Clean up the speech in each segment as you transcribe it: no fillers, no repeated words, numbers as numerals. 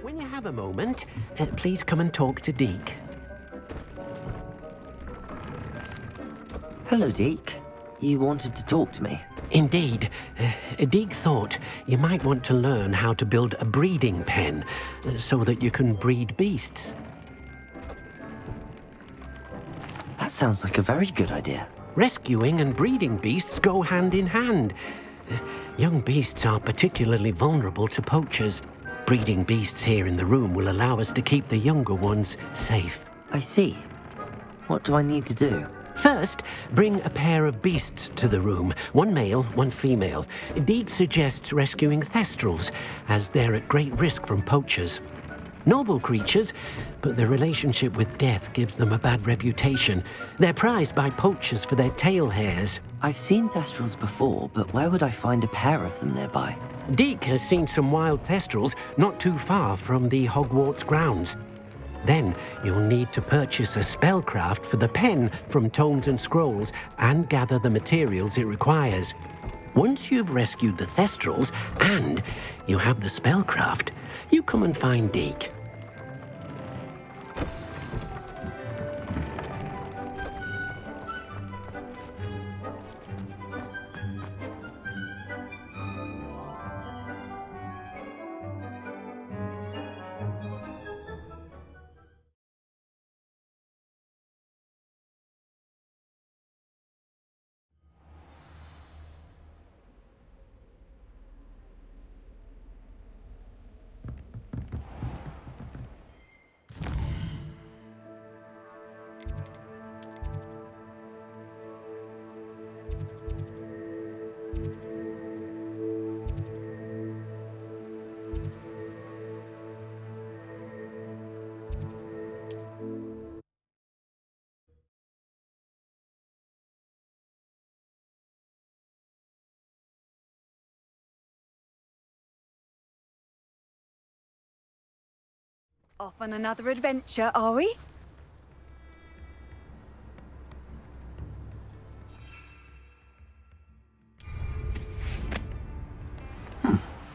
When you have a moment, please come and talk to Deke. Hello, Deke. You wanted to talk to me? Indeed. Deke thought you might want to learn how to build a breeding pen so that you can breed beasts. That sounds like a very good idea. Rescuing and breeding beasts go hand in hand. Young beasts are particularly vulnerable to poachers. Breeding beasts here in the room will allow us to keep the younger ones safe. I see. What do I need to do? First, bring a pair of beasts to the room. One male, one female. Deke suggests rescuing thestrals, as they're at great risk from poachers. Noble creatures, but their relationship with death gives them a bad reputation. They're prized by poachers for their tail hairs. I've seen thestrals before, but where would I find a pair of them nearby? Deke has seen some wild thestrals not too far from the Hogwarts grounds. Then you'll need to purchase a spellcraft for the pen from Tomes and Scrolls and gather the materials it requires. Once you've rescued the thestrals and you have the spellcraft, you come and find Deke. Off on another adventure, are we?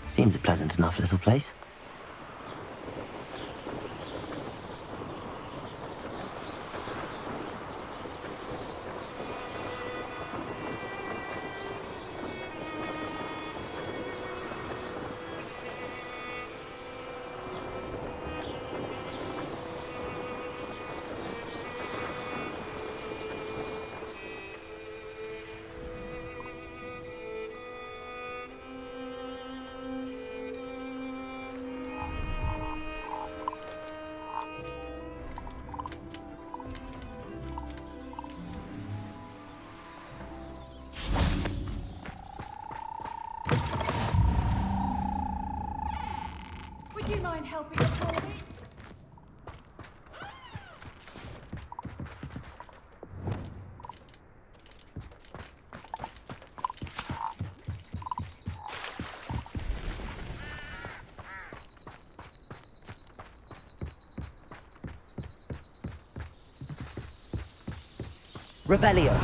Seems a pleasant enough little place. Would you mind helping us for me? Revelio.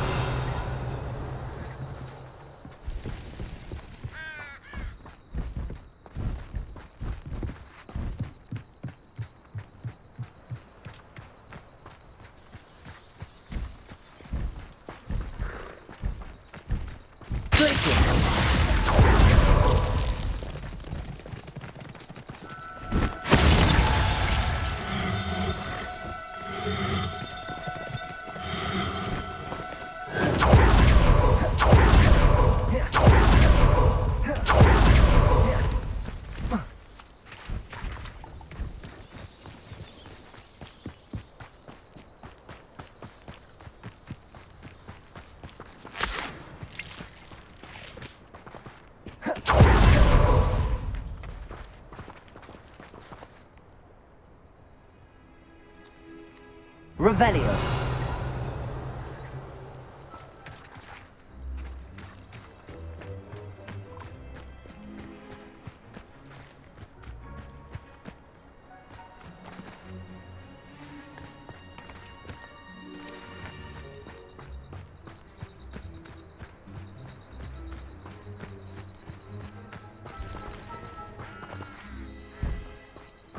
Revelio.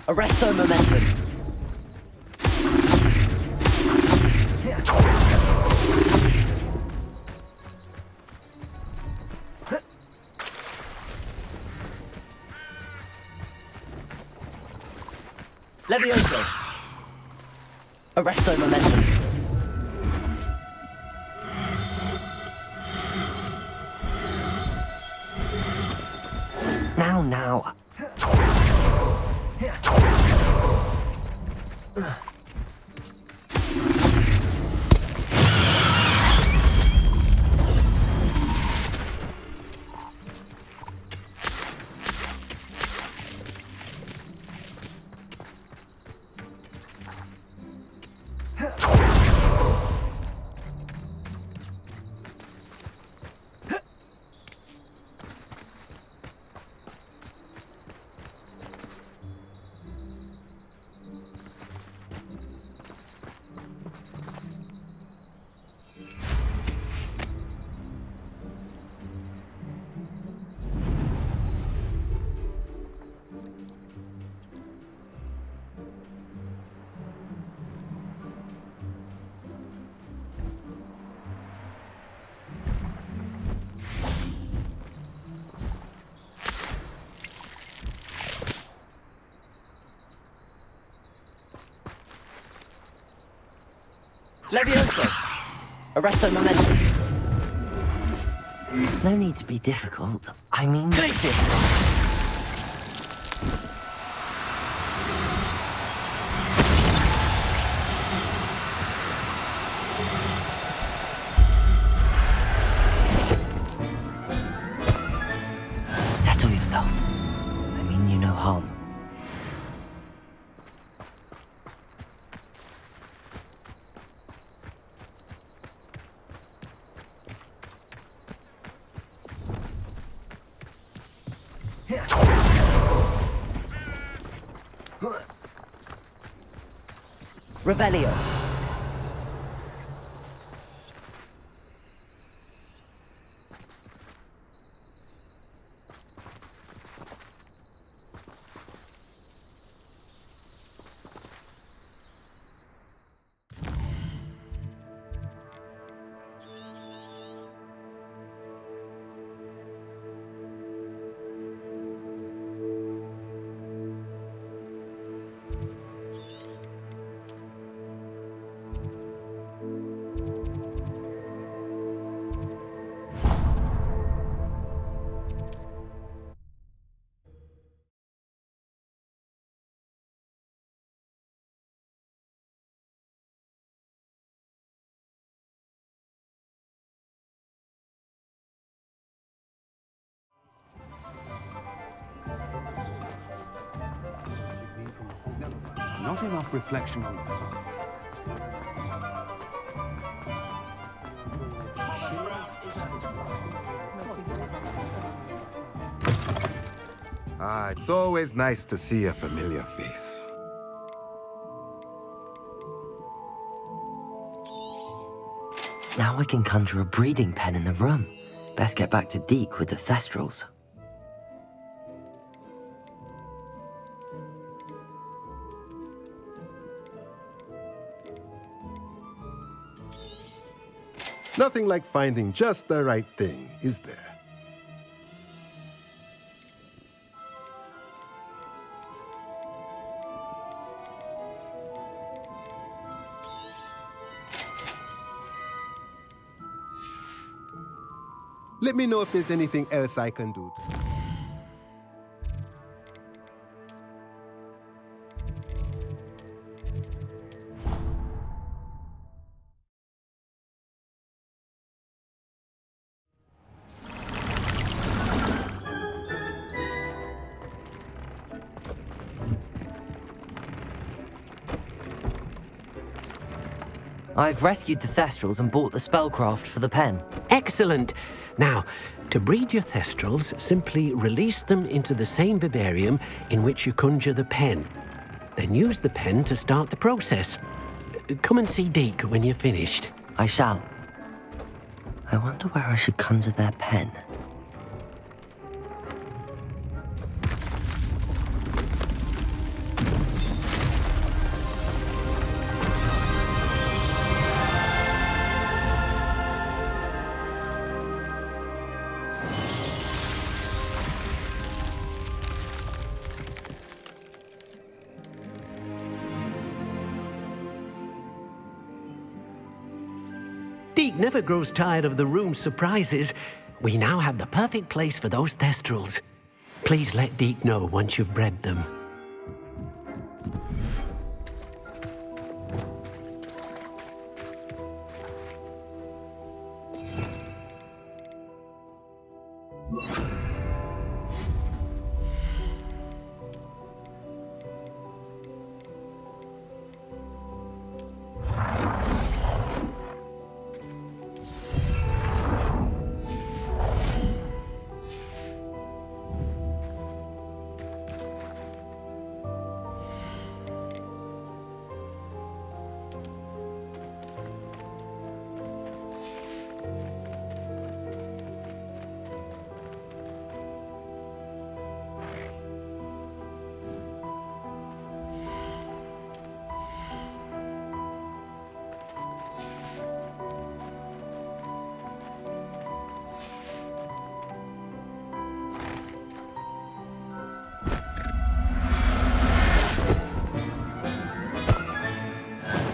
Arresto momentum. Levioso. Arresto momentum. Now. Levioso! Arresto momentum. No need to be difficult. I mean... Glacius! Settle yourself. I mean you no harm. Revelio. Not enough reflection on the It's always nice to see a familiar face. Now I can conjure a breeding pen in the room. Best get back to Deke with the Thestrals. Nothing like finding just the right thing, is there? Let me know if there's anything else I can do. I've rescued the Thestrals and bought the spellcraft for the pen. Excellent. Now, to breed your Thestrals, simply release them into the same vivarium in which you conjure the pen. Then use the pen to start the process. Come and see Deke when you're finished. I shall. I wonder where I should conjure their pen. Deke never grows tired of the room's surprises. We now have the perfect place for those thestrals. Please let Deke know once you've bred them.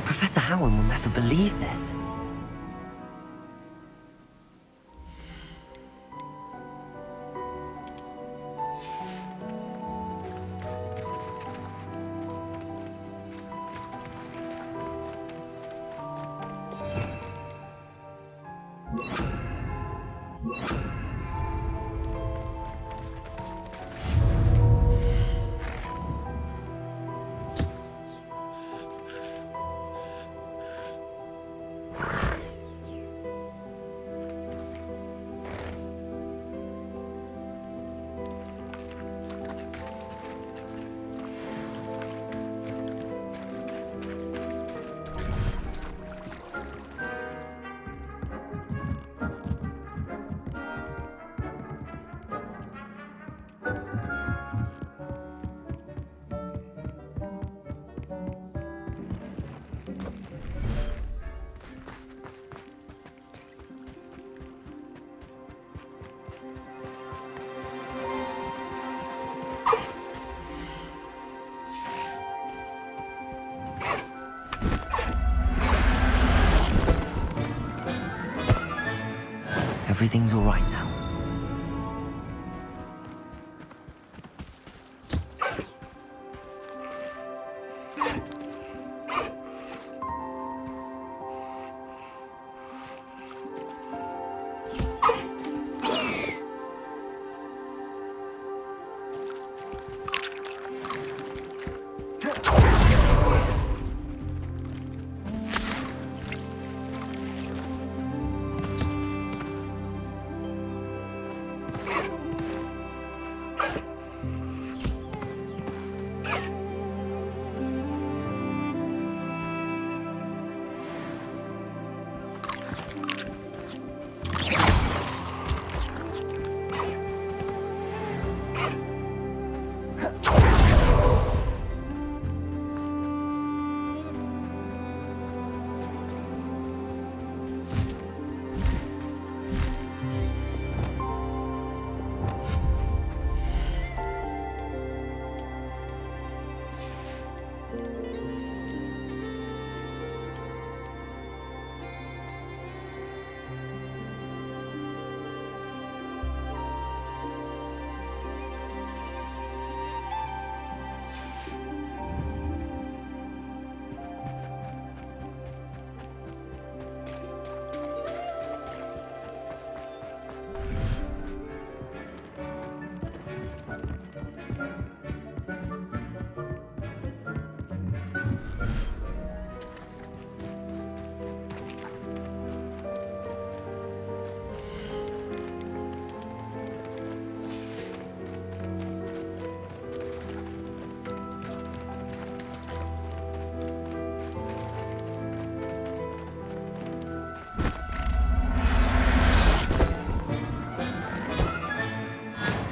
Professor Howard will never believe this. Everything's all right now.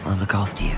I'll look after you.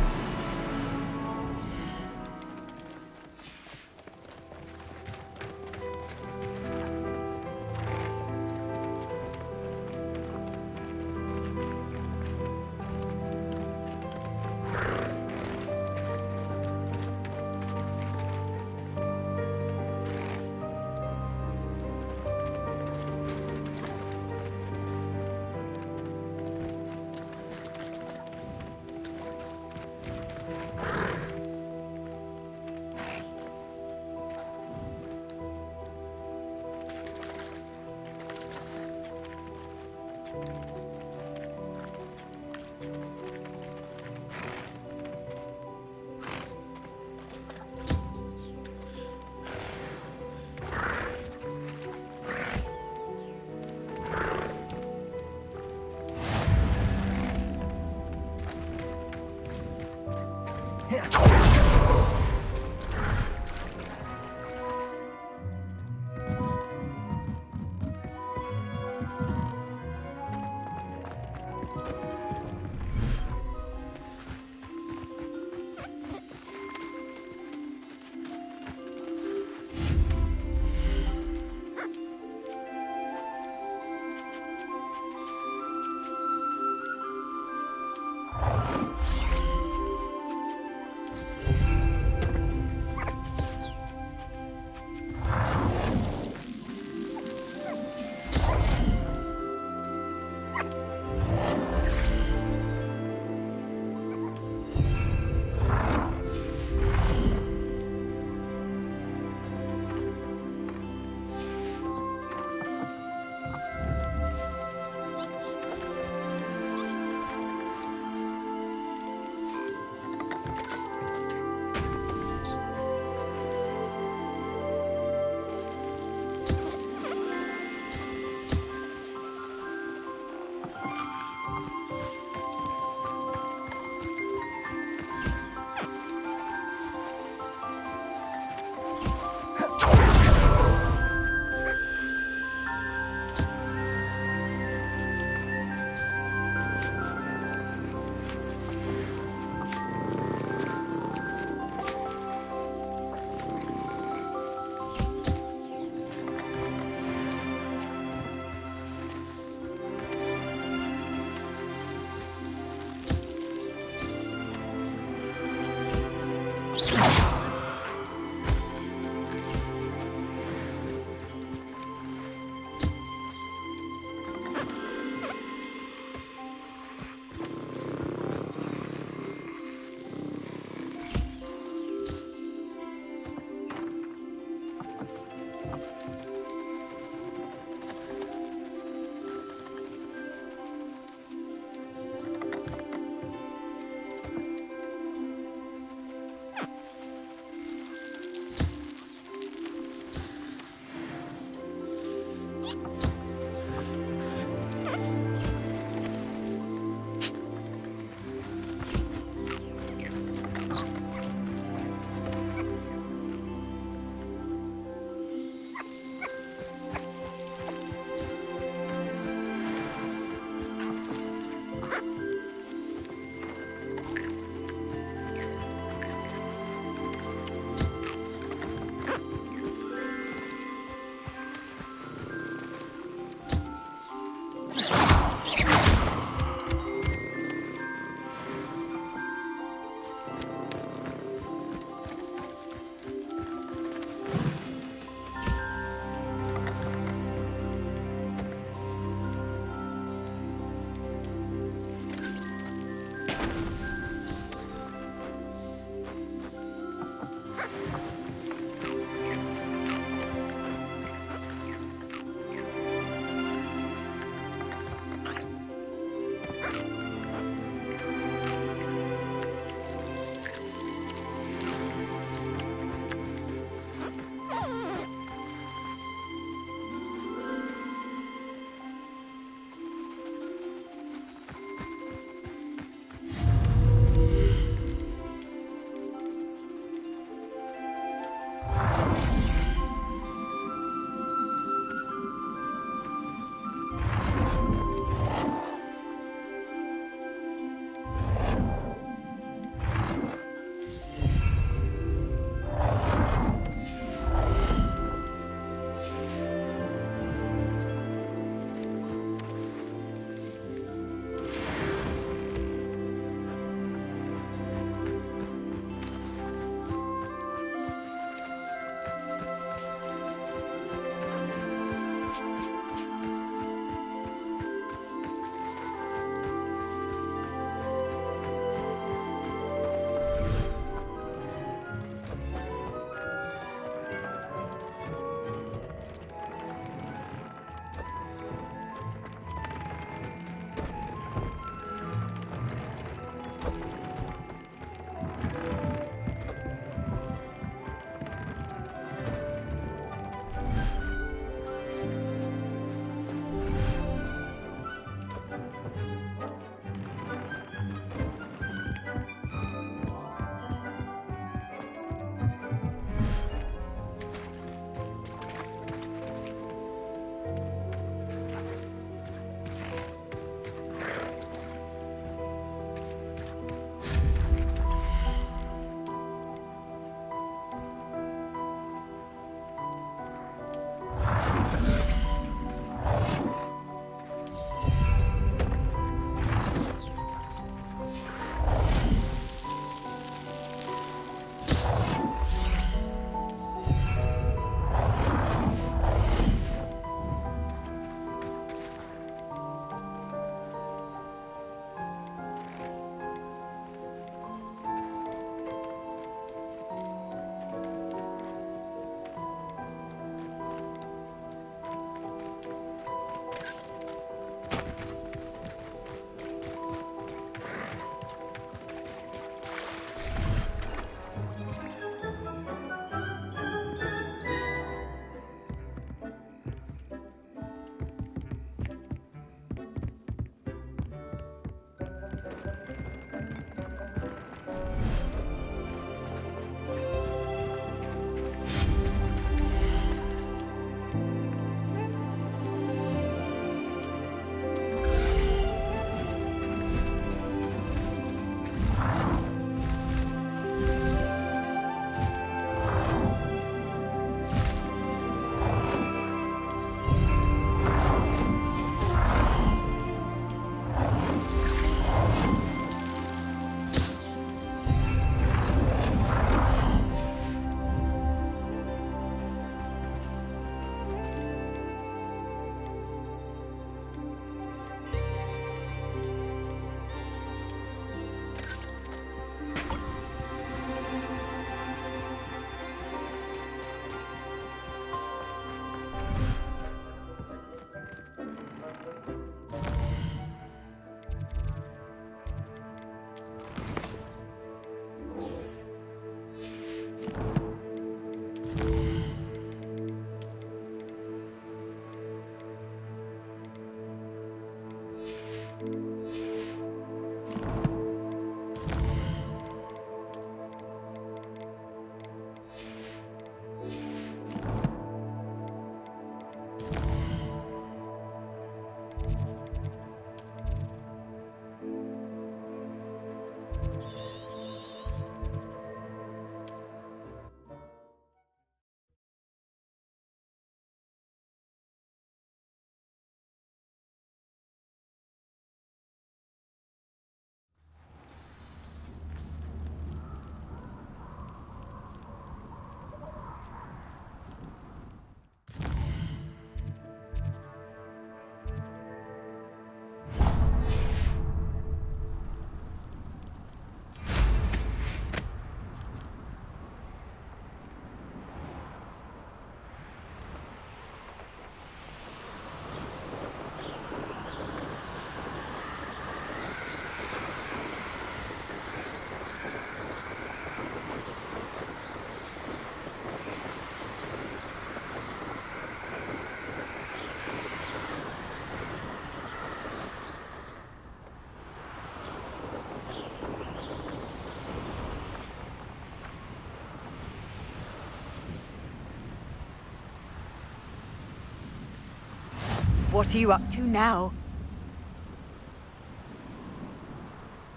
What are you up to now?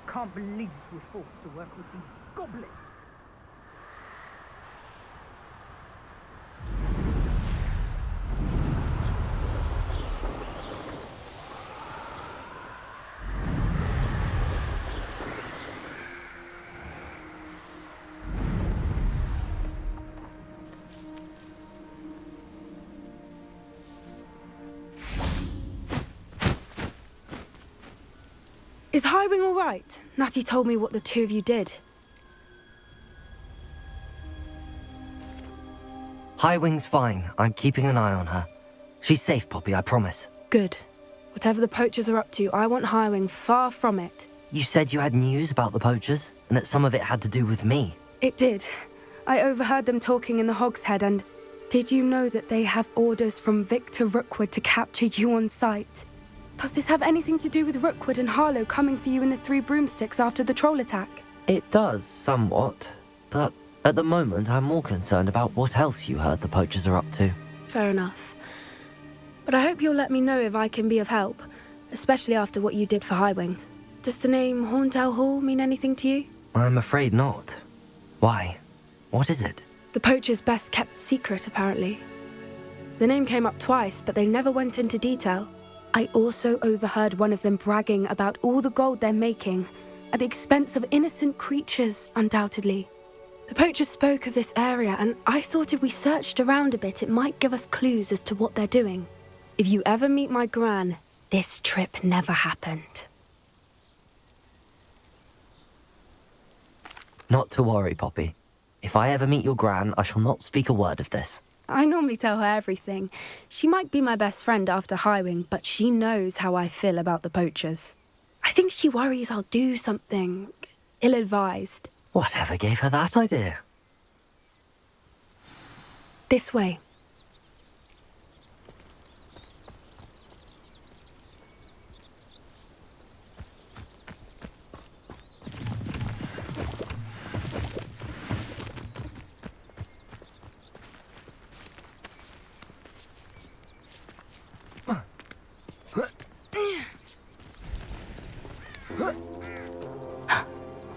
Can't believe we're forced to work with these goblins. Is Highwing all right? Natty told me what the two of you did. Highwing's fine. I'm keeping an eye on her. She's safe, Poppy, I promise. Good. Whatever the poachers are up to, I want Highwing far from it. You said you had news about the poachers, and that some of it had to do with me. It did. I overheard them talking in the Hogshead, and did you know that they have orders from Victor Rookwood to capture you on sight? Does this have anything to do with Rookwood and Harlow coming for you in the Three Broomsticks after the troll attack? It does, somewhat. But at the moment, I'm more concerned about what else you heard the poachers are up to. Fair enough. But I hope you'll let me know if I can be of help, especially after what you did for Highwing. Does the name Horntail Hall mean anything to you? I'm afraid not. Why? What is it? The poachers' best kept secret, apparently. The name came up twice, but they never went into detail. I also overheard one of them bragging about all the gold they're making, at the expense of innocent creatures, undoubtedly. The poachers spoke of this area, and I thought if we searched around a bit, it might give us clues as to what they're doing. If you ever meet my gran, this trip never happened. Not to worry, Poppy. If I ever meet your gran, I shall not speak a word of this. I normally tell her everything. She might be my best friend after Highwing, but she knows how I feel about the poachers. I think she worries I'll do something ill-advised. Whatever gave her that idea? This way.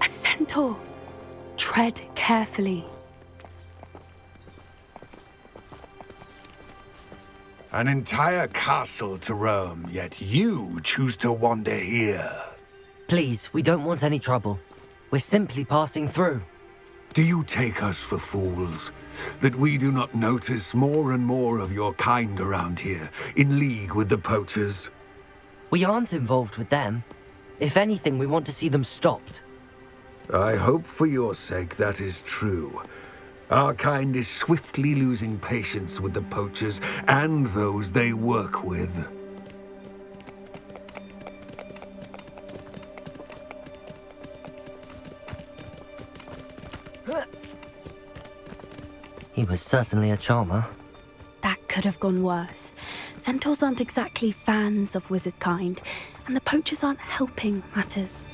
A centaur. Tread carefully. An entire castle to roam, yet you choose to wander here. Please, we don't want any trouble. We're simply passing through. Do you take us for fools? That we do not notice more and more of your kind around here, in league with the poachers? We aren't involved with them. If anything, we want to see them stopped. I hope for your sake that is true. Our kind is swiftly losing patience with the poachers and those they work with. He was certainly a charmer. That could have gone worse. Centaurs aren't exactly fans of wizard kind, and the poachers aren't helping matters.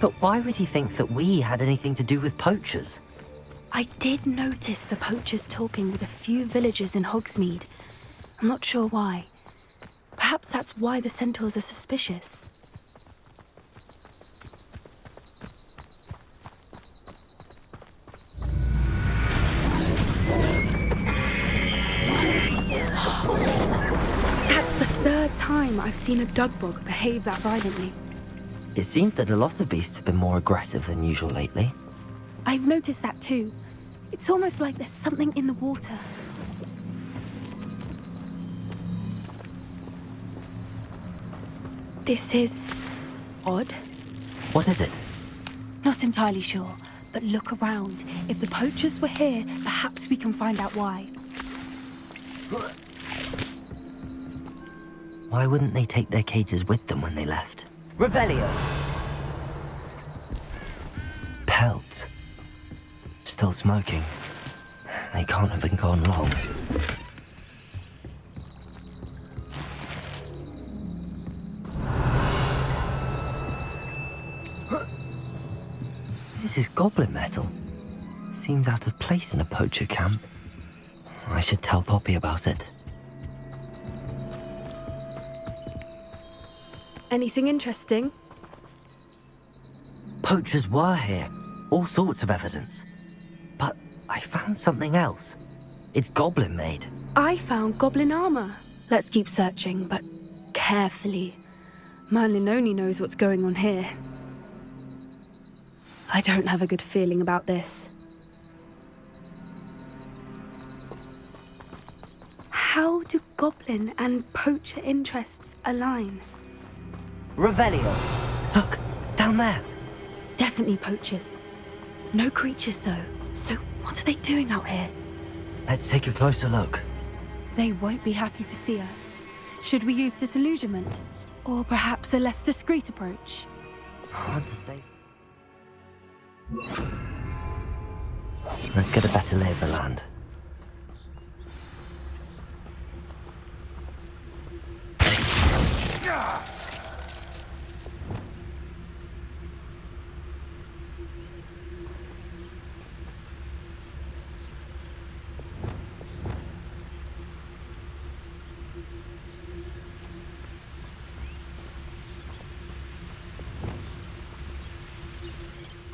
But why would he think that we had anything to do with poachers? I did notice the poachers talking with a few villagers in Hogsmeade. I'm not sure why. Perhaps that's why the centaurs are suspicious. I've seen a dugbog behave that violently. It seems that a lot of beasts have been more aggressive than usual lately. I've noticed that too. It's almost like there's something in the water. This is odd. What is it? Not entirely sure, but look around. If the poachers were here, perhaps we can find out why. Why wouldn't they take their cages with them when they left? Revelio! Pelts. Still smoking. They can't have been gone long. This is goblin metal. Seems out of place in a poacher camp. I should tell Poppy about it. Anything interesting? Poachers were here. All sorts of evidence. But I found something else. It's goblin made. I found goblin armor. Let's keep searching, but carefully. Merlin only knows what's going on here. I don't have a good feeling about this. How do goblin and poacher interests align? Revelio! Look, down there. Definitely poachers. No creatures though. So what are they doing out here? Let's take a closer look. They won't be happy to see us. Should we use disillusionment? Or perhaps a less discreet approach? Hard to say. Let's get a better lay of the land.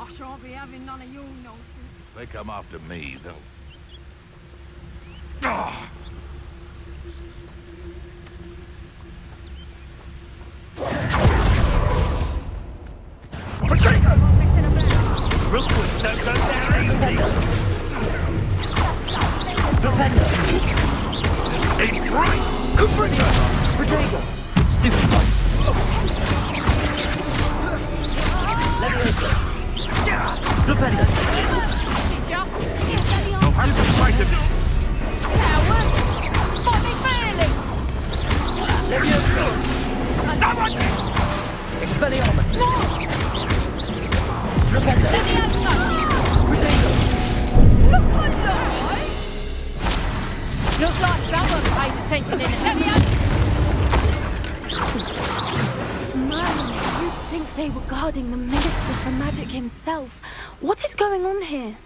I shan't be having none of your nonsense. They come after me, they'll... Rookwards don't go down easy! Propender! Aim right! Good bringer! Rodrigo! Stupid one! Leviosa! Propender! You'll have to fight him! Coward! Fight me fairly! Leviosa! Someone! Expelliarmus! Propender! Rodrigo! Look under! Looks like someone paid attention in the Merlin, you'd think they were guarding the Minister for Magic himself. What is going on here?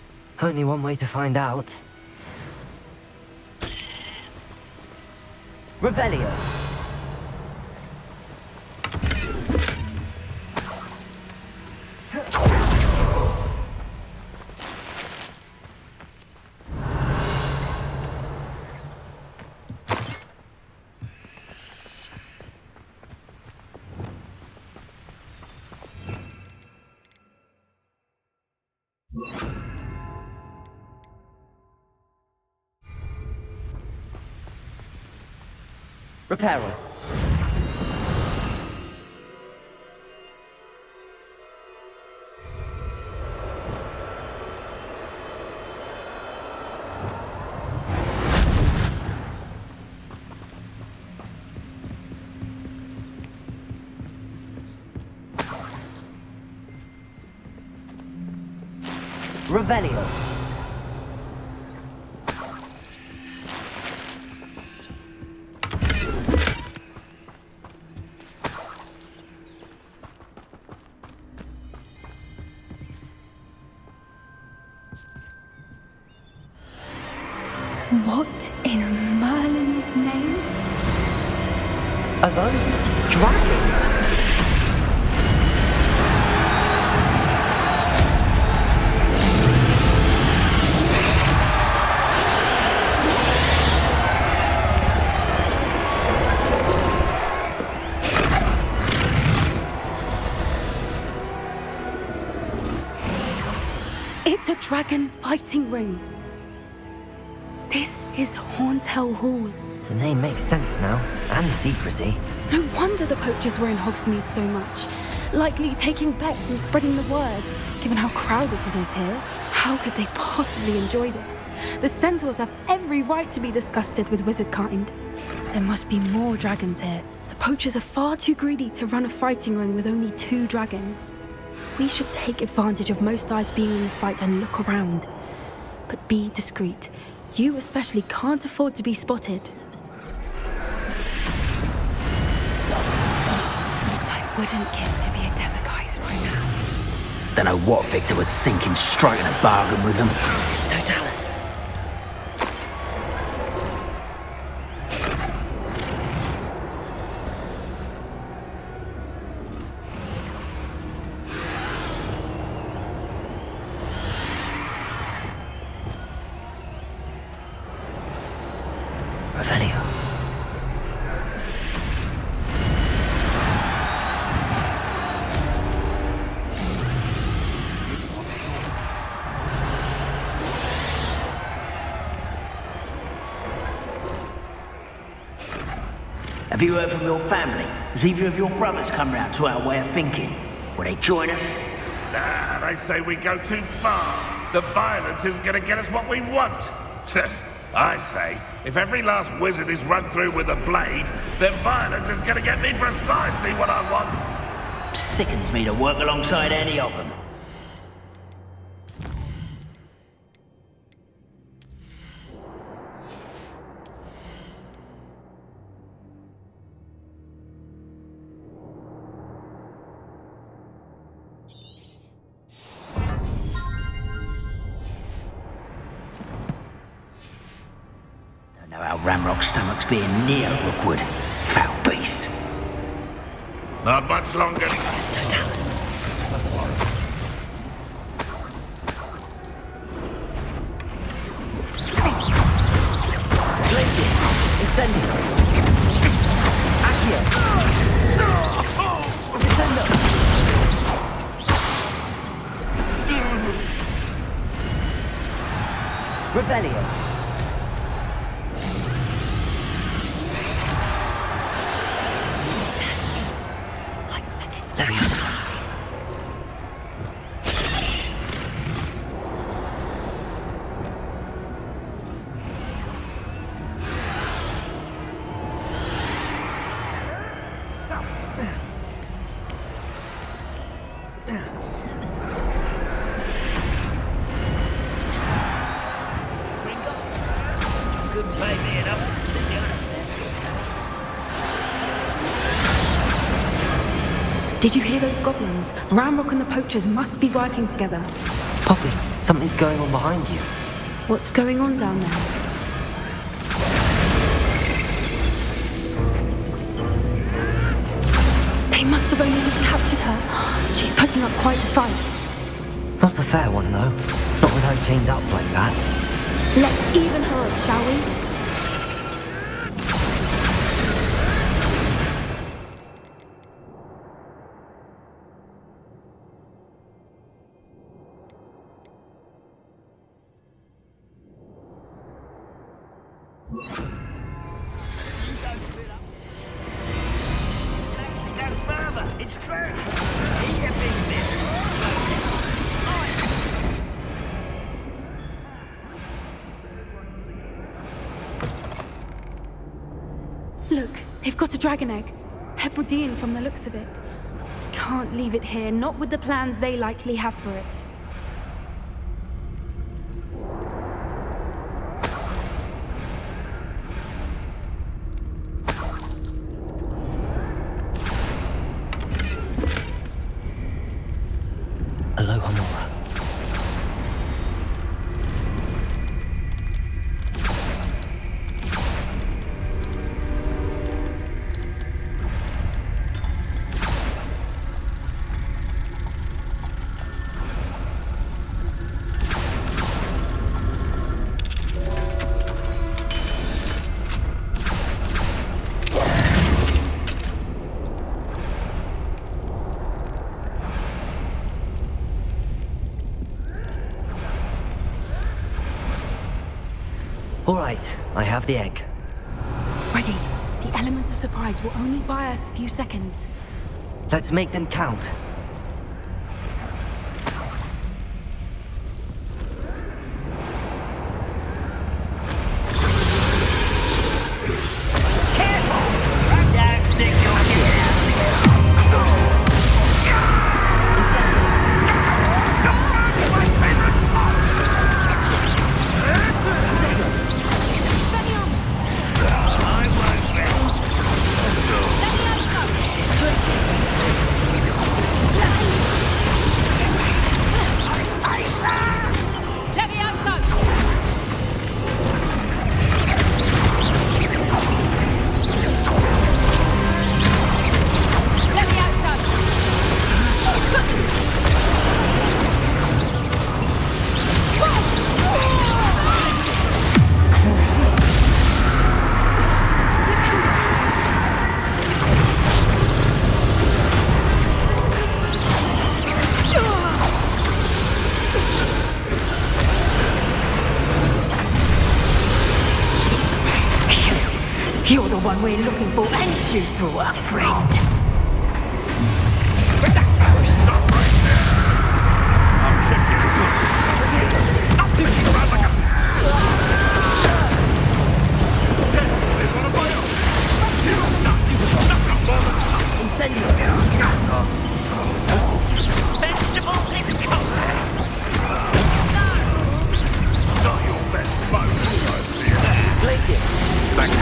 Only one way to find out. Revelio! Reparo. Revelio. What in Merlin's name? Are those dragons? It's a dragon fighting ring. This is Horntail Hall. The name makes sense now, and the secrecy. No wonder the poachers were in Hogsmeade so much. Likely taking bets and spreading the word, given how crowded it is here. How could they possibly enjoy this? The centaurs have every right to be disgusted with wizard kind. There must be more dragons here. The poachers are far too greedy to run a fighting ring with only 2 dragons. We should take advantage of most eyes being in the fight and look around. But be discreet. You especially can't afford to be spotted. What I wouldn't give to be a Demiguise right now. Don't know what Victor was thinking, striking a bargain with him. It's Totalis. Revelio. Have you heard from your family? Has either of your brothers come round to our way of thinking? Will they join us? Nah, they say we go too far. The violence isn't going to get us what we want. I say, if every last wizard is run through with a blade, then violence is going to get me precisely what I want. Sickens me to work alongside any of them. Know how Ramrock's stomach's being near Rookwood. Foul beast. Not much longer. It's Totalis. Glacius. Incendio. Accio. Descendo. Revelio. Leviosa. Couldn't pay me enough. Did you hear those goblins? Ramrock and the poachers must be working together. Poppy, something's going on behind you. What's going on down there? They must have only just captured her. She's putting up quite the fight. Not a fair one, though. Not with her chained up like that. Let's even her up, shall we? Actually go further. It's true. Eat a big bit. Look, they've got a dragon egg. Hebridean from the looks of it. We can't leave it here, not with the plans they likely have for it. Aloha Nora. All right, I have the egg. Ready. The element of surprise will only buy us a few seconds. Let's make them count. You're the one we're looking for, and you brought a friend. Stop right there! I'll check you. I'll stick you around like a... Slip on a bio! Vegetables in combat. Not your best bonus, Glacius. Back to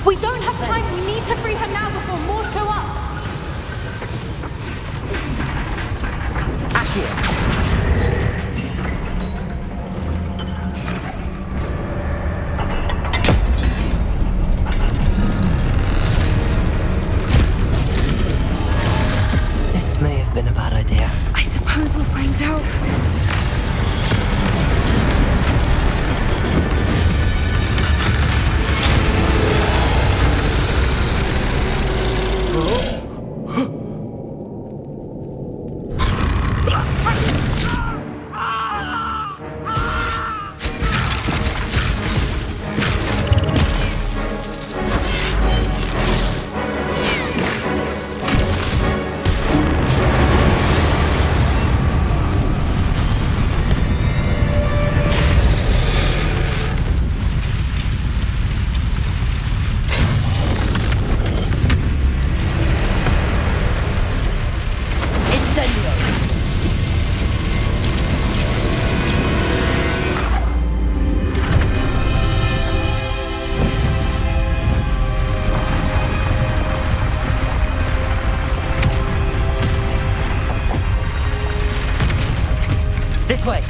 We don't have time. We need to free her now before more show up. This may have been a bad idea. I suppose we'll find out. This way.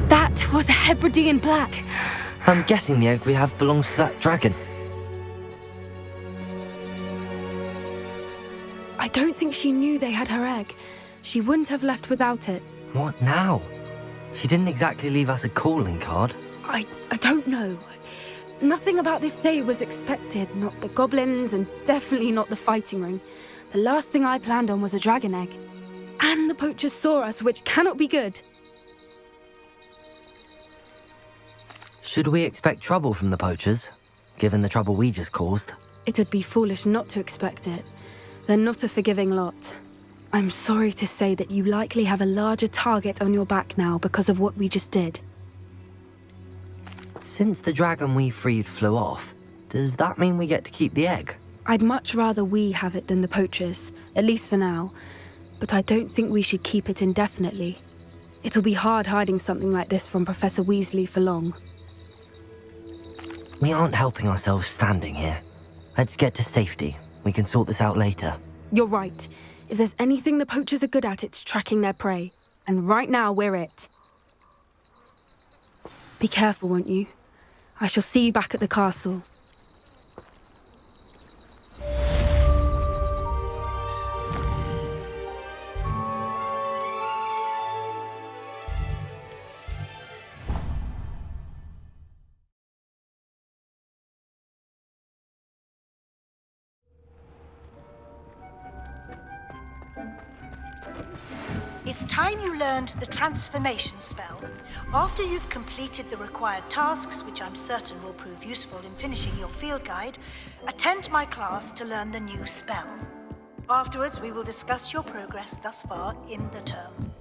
That was a Hebridean black. I'm guessing the egg we have belongs to that dragon. I don't think she knew they had her egg. She wouldn't have left without it. What now? She didn't exactly leave us a calling card. I don't know. Nothing about this day was expected. Not the goblins, and definitely not the fighting ring. The last thing I planned on was a dragon egg. And the poachers saw us, which cannot be good. Should we expect trouble from the poachers, given the trouble we just caused? It would be foolish not to expect it. They're not a forgiving lot. I'm sorry to say that you likely have a larger target on your back now because of what we just did. Since the dragon we freed flew off, does that mean we get to keep the egg? I'd much rather we have it than the poachers, at least for now. But I don't think we should keep it indefinitely. It'll be hard hiding something like this from Professor Weasley for long. We aren't helping ourselves standing here. Let's get to safety. We can sort this out later. You're right. If there's anything the poachers are good at, it's tracking their prey. And right now, we're it. Be careful, won't you? I shall see you back at the castle. It's time you learned the transformation spell. After you've completed the required tasks, which I'm certain will prove useful in finishing your field guide, attend my class to learn the new spell. Afterwards, we will discuss your progress thus far in the term.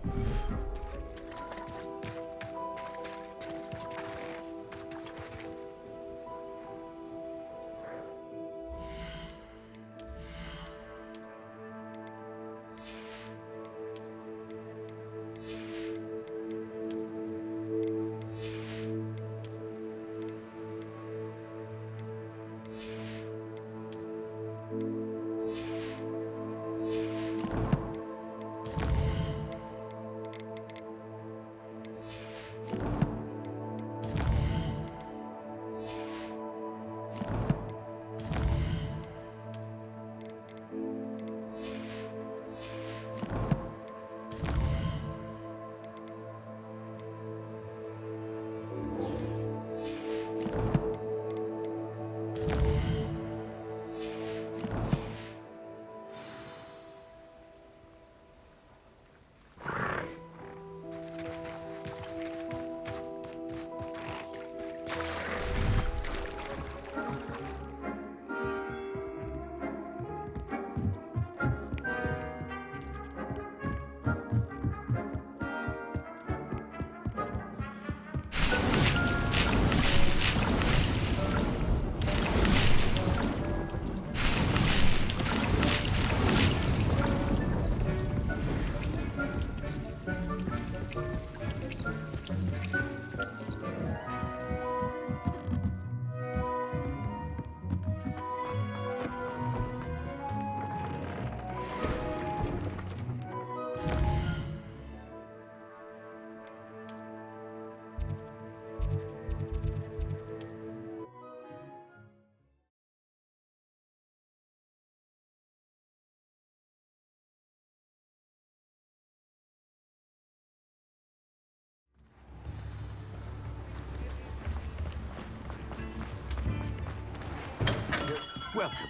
Welcome.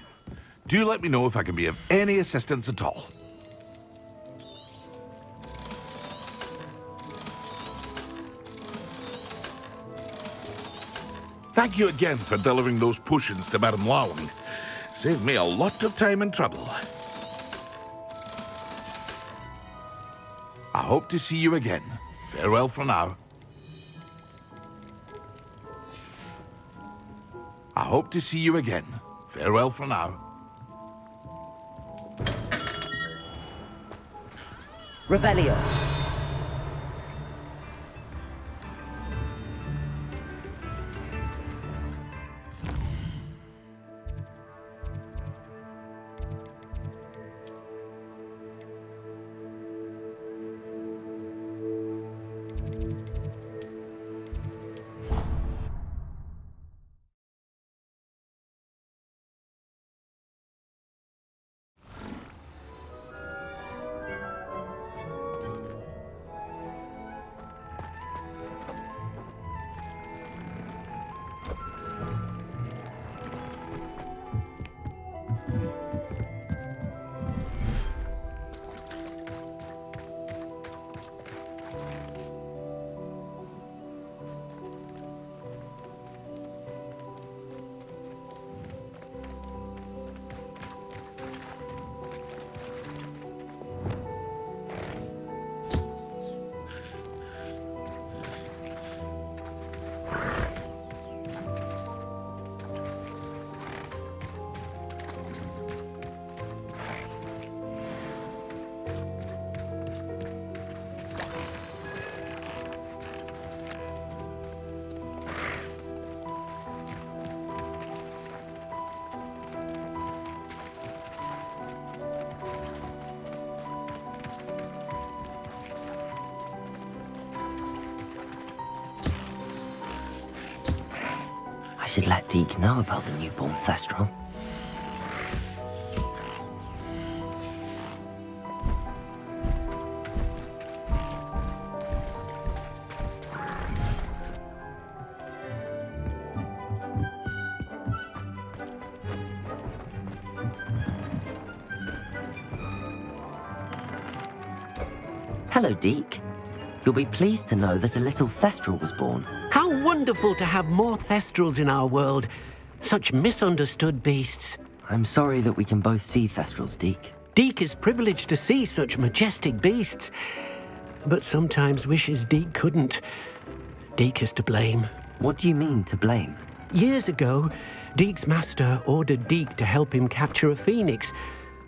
Do let me know if I can be of any assistance at all. Thank you again for delivering those potions to Madame Lawing. Saved me a lot of time and trouble. I hope to see you again. Farewell for now. I hope to see you again. Farewell for now. Revelio. should let Deke know about the newborn Thestral. Hello, Deke. You'll be pleased to know that a little Thestral was born. How wonderful to have more Thestrals in our world. Such misunderstood beasts. I'm sorry that we can both see Thestrals, Deke. Deke is privileged to see such majestic beasts, but sometimes wishes Deke couldn't. Deke is to blame. What do you mean, to blame? Years ago, Deke's master ordered Deke to help him capture a phoenix,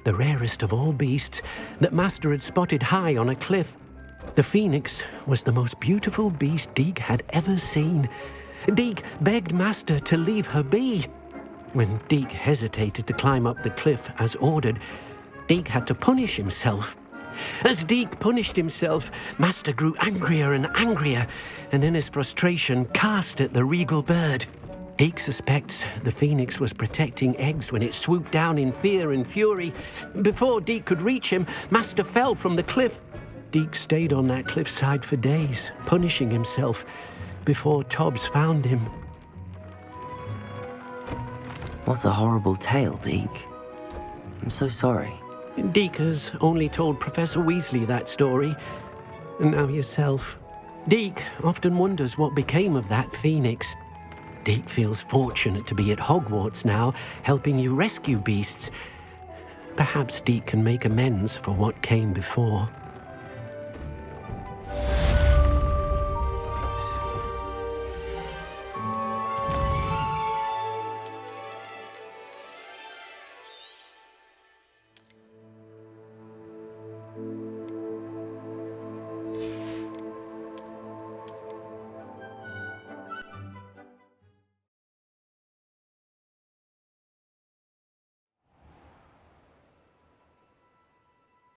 the rarest of all beasts that Master had spotted high on a cliff. The phoenix was the most beautiful beast Deke had ever seen. Deke begged Master to leave her be. When Deke hesitated to climb up the cliff as ordered, Deke had to punish himself. As Deke punished himself, Master grew angrier and angrier, and in his frustration cast at the regal bird. Deke suspects the phoenix was protecting eggs when it swooped down in fear and fury. Before Deke could reach him, Master fell from the cliff. Deke stayed on that cliffside for days, punishing himself, before Tobbs found him. What a horrible tale, Deke. I'm so sorry. Deke has only told Professor Weasley that story, and now yourself. Deke often wonders what became of that phoenix. Deke feels fortunate to be at Hogwarts now, helping you rescue beasts. Perhaps Deke can make amends for what came before.